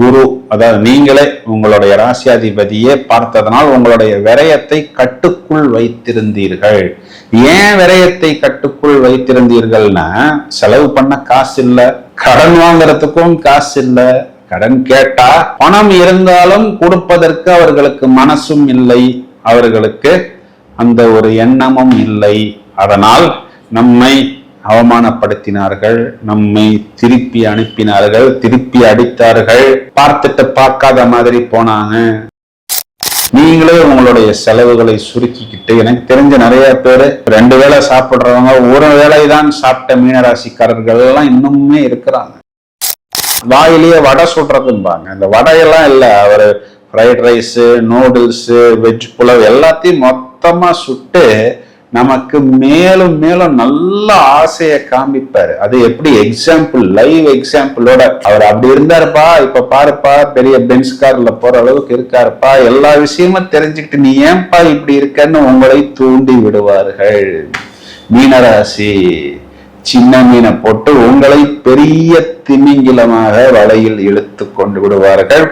குரு, அதாவது நீங்களே உங்களுடைய ராசியாதிபதியே பார்த்ததனால் உங்களுடைய விரயத்தை கட்டுக்குள் வைத்திருந்தீர்கள். ஏன் விரயத்தை கட்டுக்குள் வைத்திருந்தீர்கள்னா, செலவு பண்ண காசு இல்ல, கடன் வாங்குறதுக்கும் காசு இல்ல, கடன் கேட்டா பணம் இருந்தாலும் கொடுப்பதற்கு அவர்களுக்கு மனசும் இல்லை, அவர்களுக்கு அந்த ஒரு எண்ணமும் இல்லை. அதனால் நம்மை அவமானப்படுத்தினார்கள், நம்மை திருப்பி அனுப்பினார்கள், திருப்பி அடித்தார்கள், பார்த்துட்டு பார்க்காத மாதிரி போனாங்க. நீங்களே உங்களுடைய செலவுகளை சுருக்கிக்கிட்டு, எனக்கு தெரிஞ்ச நிறைய பேரு 2 வேளை சாப்பிடுறவங்க 1 வேளை தான் சாப்பிட்ட மீனராசிக்காரர்கள் எல்லாம் இன்னுமே இருக்கிறாங்க. வாயிலேயே வடை சுடுறதும்பாங்க, இந்த வடையெல்லாம் இல்ல, அவரு fried rice, noodles, veg pulao எல்லாத்தையும் மொத்தமா சுட்டு நமக்கு மேலும் மேலும் நல்ல ஆசையை காமிப்பாரு. அது எப்படி? Example, live எக்ஸாம்பிளோட. அவர் அப்படி இருந்தாருப்பா, இப்ப பாருப்பா பெரிய பென்ஸ் கார்ல போற அளவுக்கு இருக்காருப்பா, எல்லா விஷயமும் தெரிஞ்சுக்கிட்டு நீ ஏன்பா இப்படி இருக்கன்னு உங்களை தூண்டி விடுவார்கள். மீனராசி சின்ன மீனை போட்டு உங்களை பெரிய திமிங்கிலமாக வலையில் இழுத்து கொண்டு விடுவார்கள்.